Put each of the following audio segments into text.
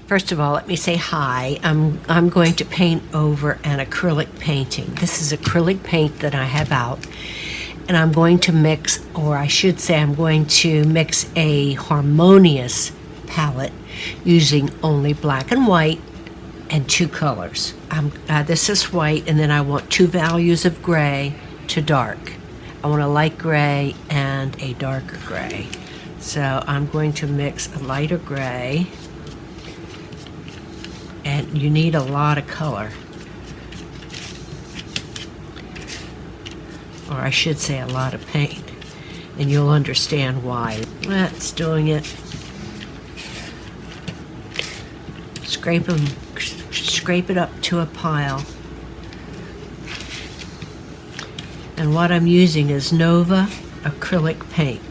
First of all, let me say hi. I'm going to paint over an acrylic painting. This is acrylic paint that I have out, and I'm going to mix, or I should say I'm going to mix a Harmonious palette using only black and white and two colors. This is white, and then I want two values of gray to dark. I want a light gray and a darker gray. So I'm going to mix a lighter gray, and you need a lot of color, or I should say a lot of paint, and you'll understand why. That's doing it. Scrape it up to a pile. And what I'm using is Nova acrylic paint.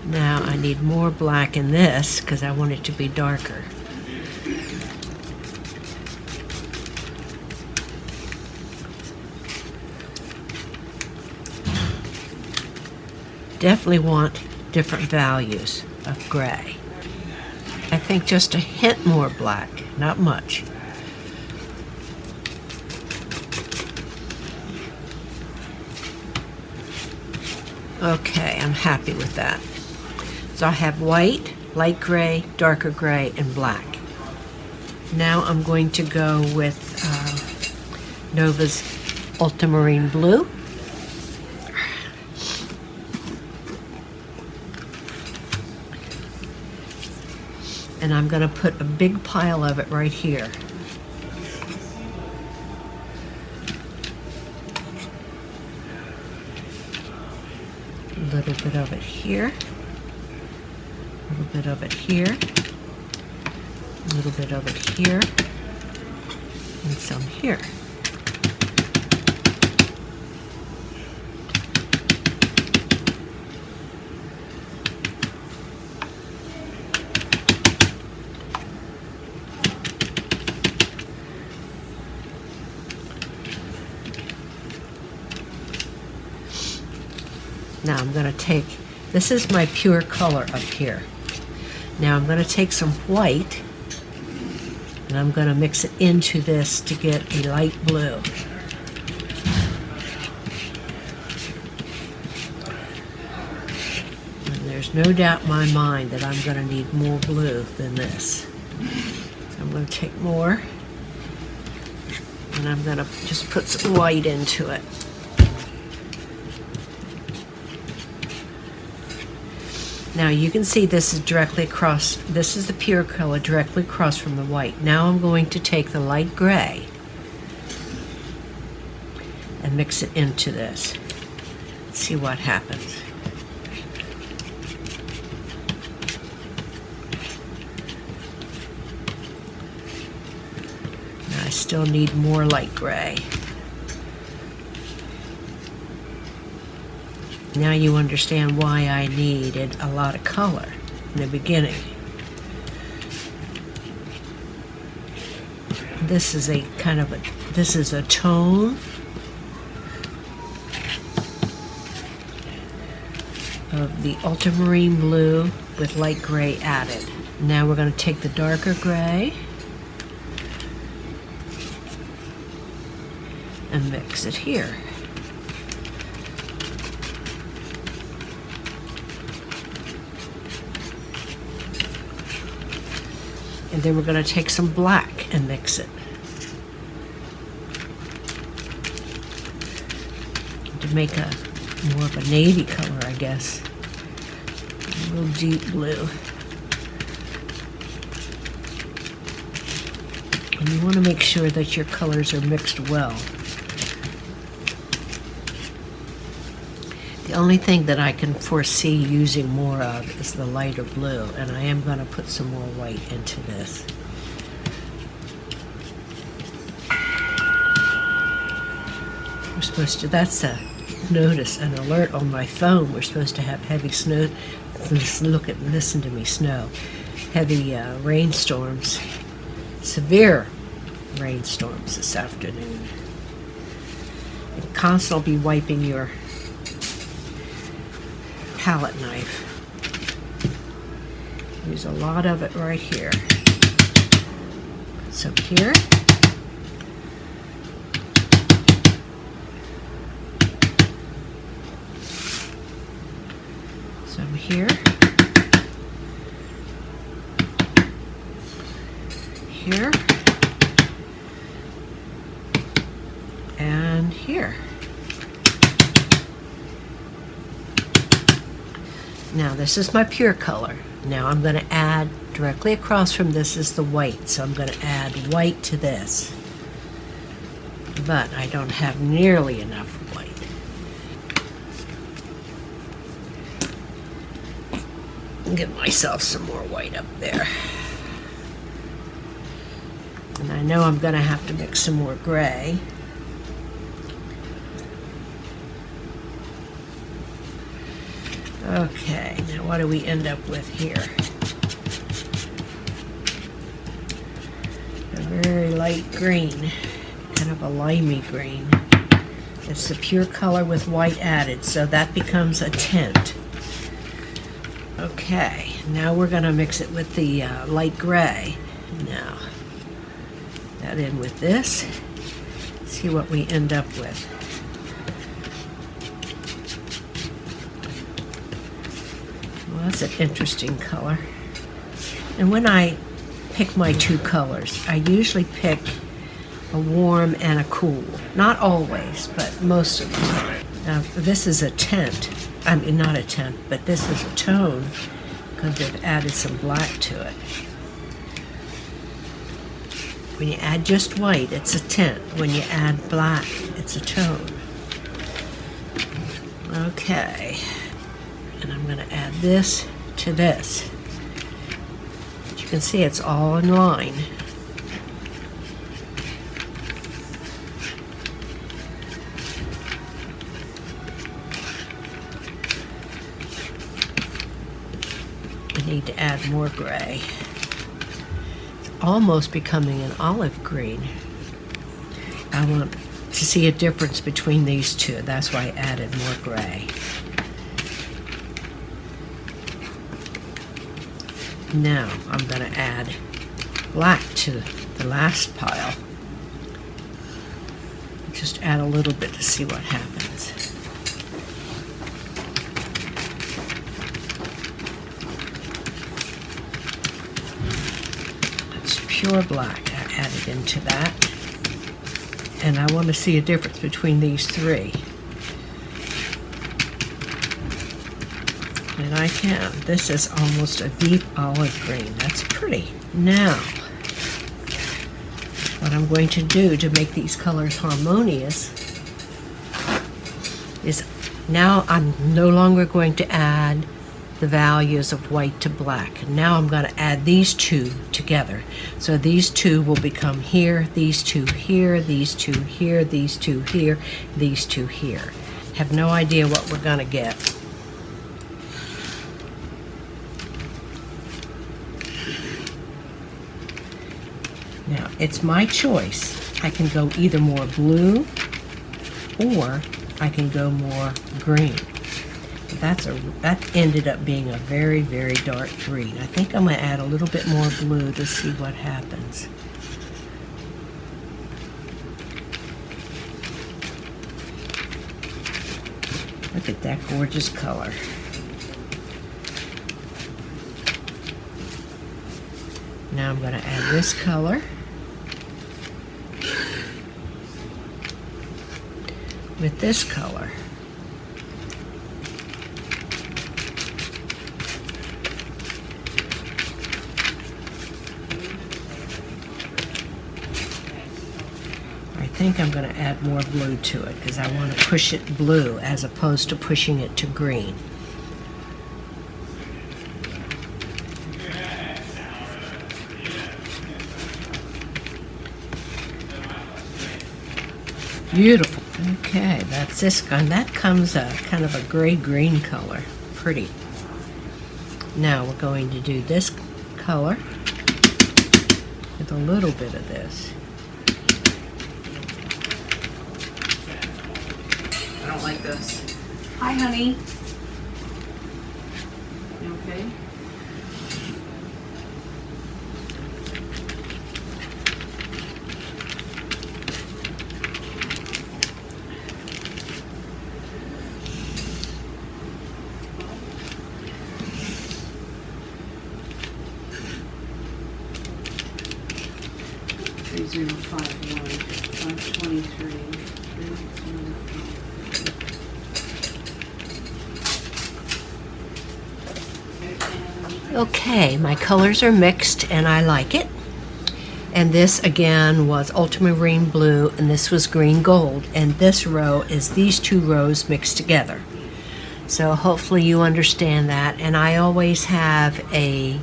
Now I need more black in this because I want it to be darker. Definitely want different values of gray. I think just a hint more black, not much. Okay, I'm happy with that. So I have white, light gray, darker gray, and black. Now I'm going to go with Nova's ultramarine blue. And I'm going to put a big pile of it right here. A little bit of it here. A little bit of it here, a little bit of it here, and some here. Now I'm going to take, this is my pure color up here. Now I'm going to take some white, and I'm going to mix it into this to get a light blue. And there's no doubt in my mind that I'm going to need more blue than this. So I'm going to take more, and I'm going to just put some white into it. Now you can see this is directly across, this is the pure color directly across from the white. Now I'm going to take the light gray and mix it into this. See what happens. Now I still need more light gray. Now you understand why I needed a lot of color in the beginning. This is a kind of this is a tone of the ultramarine blue with light gray added. Now we're going to take the darker gray and mix it here. And then we're going to take some black and mix it to make a more of a navy color, I guess. A real deep blue. And you want to make sure that your colors are mixed well. The only thing that I can foresee using more of is the lighter blue, and I am going to put some more white into this. We're supposed to, that's a notice, an alert on my phone. We're supposed to have heavy snow, listen to me, snow. Heavy rainstorms, severe rainstorms this afternoon. And constantly be wiping your palette knife. Use a lot of it right here. Some here. Some here. Here. And here. Now this is my pure color. Now I'm going to add, directly across from this is the white, so I'm going to add white to this. But I don't have nearly enough white. Give myself some more white up there. And I know I'm going to have to mix some more gray. Okay, now what do we end up with here? A very light green, kind of a limey green. It's the pure color with white added, so that becomes a tint. Okay, now we're going to mix it with the light gray. Now, that in with this. See what we end up with. Well, that's an interesting color. And when I pick my two colors, I usually pick a warm and a cool. Not always, but most of the time. Now, this is a tint. I mean, not a tint, but this is a tone because they've added some black to it. When you add just white, it's a tint. When you add black, it's a tone. Okay. And I'm going to add this to this. As you can see, it's all in line. I need to add more gray. It's almost becoming an olive green. I want to see a difference between these two. That's why I added more gray. Now I'm going to add black to the last pile. Just add a little bit to see what happens. That's pure black. I added into that. And I want to see a difference between these three. And I can. This is almost a deep olive green. That's pretty. Now, what I'm going to do to make these colors harmonious is now I'm no longer going to add the values of white to black. Now I'm going to add these two together. So these two will become here, these two here, these two here, these two here, these two here. Have no idea what we're going to get. Now, it's my choice. I can go either more blue or I can go more green. That ended up being a very, very dark green. I think I'm going to add a little bit more blue to see what happens. Look at that gorgeous color. Now I'm going to add this color with this color. I think I'm going to add more blue to it because I want to push it blue as opposed to pushing it to green. Beautiful. Okay, that's this one. That comes a kind of a gray-green color. Pretty. Now we're going to do this color with a little bit of this. I don't like this. Hi, honey. Okay. Three zero five one 523 Okay, my colors are mixed and I like it. And this again was ultramarine blue and this was green gold. And this row is these two rows mixed together. So hopefully you understand that. And I always have an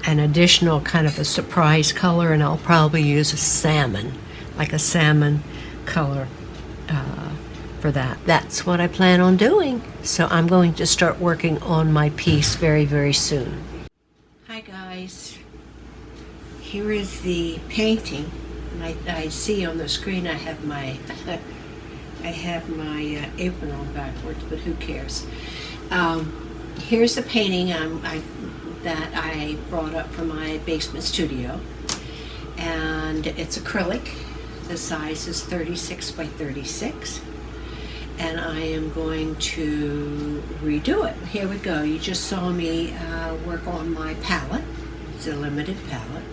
additional kind of a surprise color, and I'll probably use a salmon, like a salmon color for that. That's what I plan on doing. So I'm going to start working on my piece very, very soon. Hi guys. Here is the painting. And I see on the screen I have my apron on backwards, but who cares? Here's the painting that I brought up from my basement studio, and it's acrylic. The size is 36 by 36, and I am going to redo it. Here we go. You just saw me work on my palette. It's a limited palette,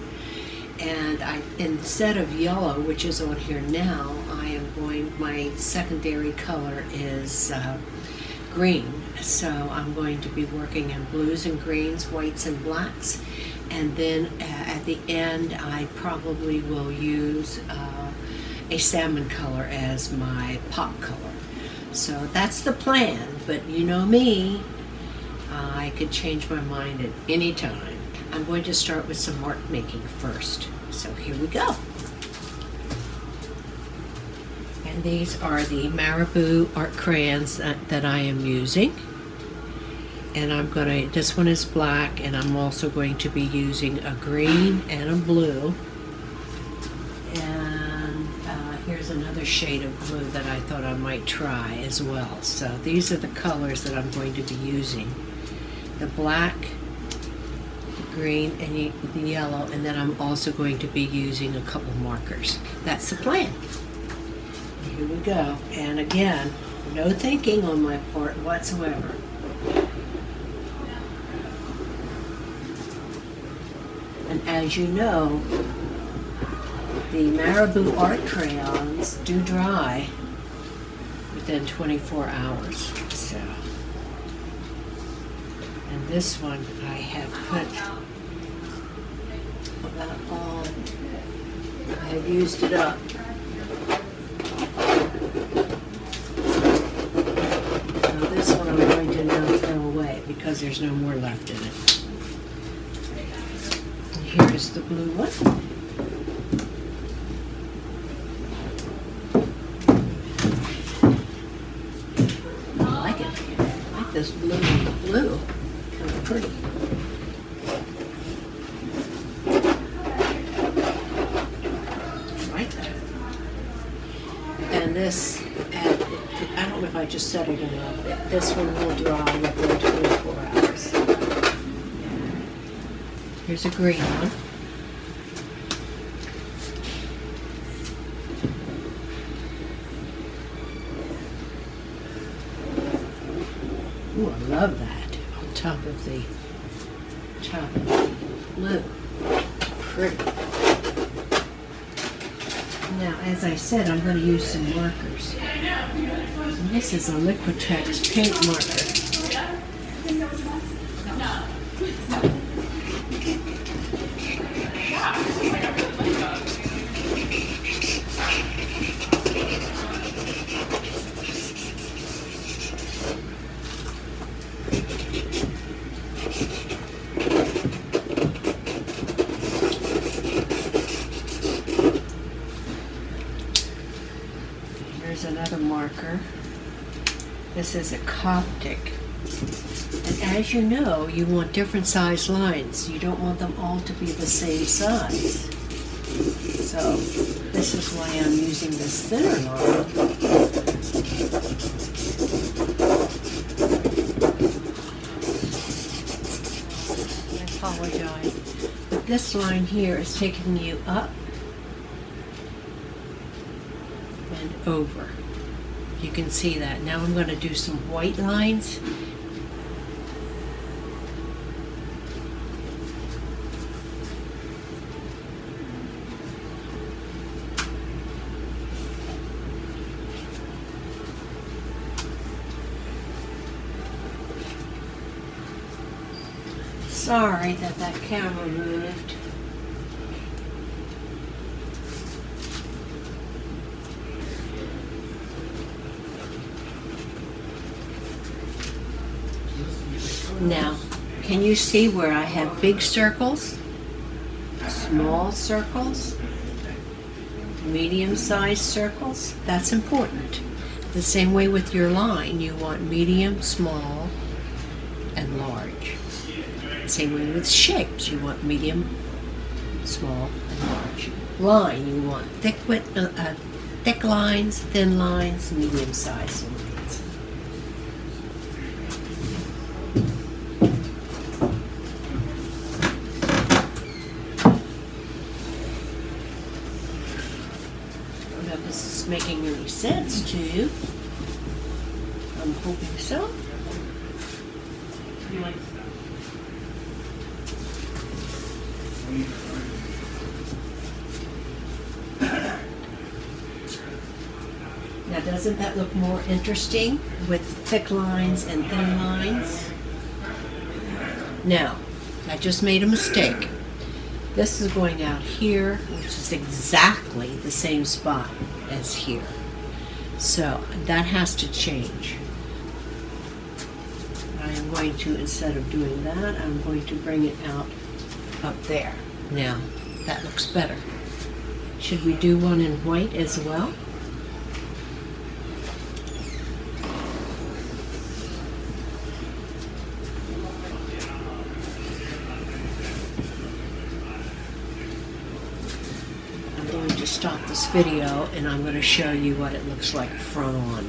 and instead of yellow, which is on here now, my secondary color is green. So I'm going to be working in blues and greens, whites and blacks, and then at the end I probably will use a salmon color as my pop color. So that's the plan, but you know me, I could change my mind at any time. I'm going to start with some mark making first. So here we go. And these are the Marabou art crayons that I am using. And this one is black, and I'm also going to be using a green and a blue. And here's another shade of blue that I thought I might try as well. So these are the colors that I'm going to be using. The black, the green, and the yellow, and then I'm also going to be using a couple markers. That's the plan. Here we go. And again, no thinking on my part whatsoever. And as you know, the Marabou art crayons do dry within 24 hours. So, and this one I have put about all, I have used it up. So this one I'm going to now throw away because there's no more left in it. Here's the blue one. I like it. I like this blue. Kind of pretty. I like that. And this, I don't know if I just said it or not, but this one will dry within 24 hours. Here's a green one. Ooh, I love that on top of the blue. Pretty. Now, as I said, I'm going to use some markers. And this is a Liquitex paint marker. Here's another marker. This is a Coptic. And as you know, you want different size lines. You don't want them all to be the same size. So this is why I'm using this thinner line. apologize. But this line here is taking you up and over. You can see that. Now I'm going to do some white lines. Sorry that camera moved. Now, can you see where I have big circles, small circles, medium-sized circles? That's important. The same way with your line, you want medium, small, and large. Same way with shapes, you want medium, small, and large. Line, you want thick lines, thin lines, medium-sized lines. If this is making any sense to you, I'm hoping so. Now, doesn't that look more interesting with thick lines and thin lines? Now, I just made a mistake. This is going out here, which is exactly the same spot as here. So that has to change. I am going to, instead of doing that, I'm going to bring it out up there. Now, that looks better. Should we do one in white as well? I'm going to stop this video and I'm going to show you what it looks like front on.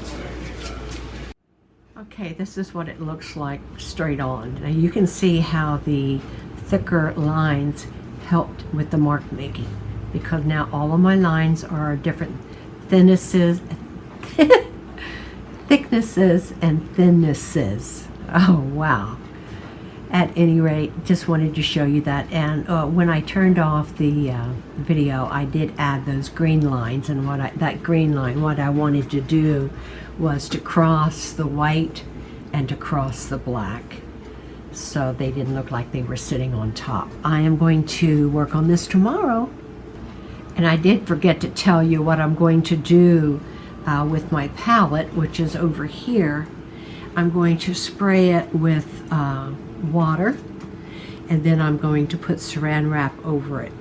Okay, this is what it looks like straight on. Now you can see how the thicker lines helped with the mark making, because now all of my lines are different thicknesses and thinnesses. Oh wow. At any rate, just wanted to show you that. And when I turned off the video, I did add those green lines, and that green line, what I wanted to do was to cross the white and to cross the black, so they didn't look like they were sitting on top. I am going to work on this tomorrow. And I did forget to tell you what I'm going to do with my palette, which is over here. I'm going to spray it with water, and then I'm going to put saran wrap over it.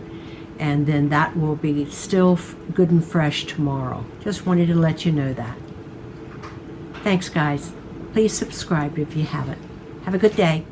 And then that will be still good and fresh tomorrow. Just wanted to let you know that. Thanks, guys. Please subscribe if you haven't. Have a good day.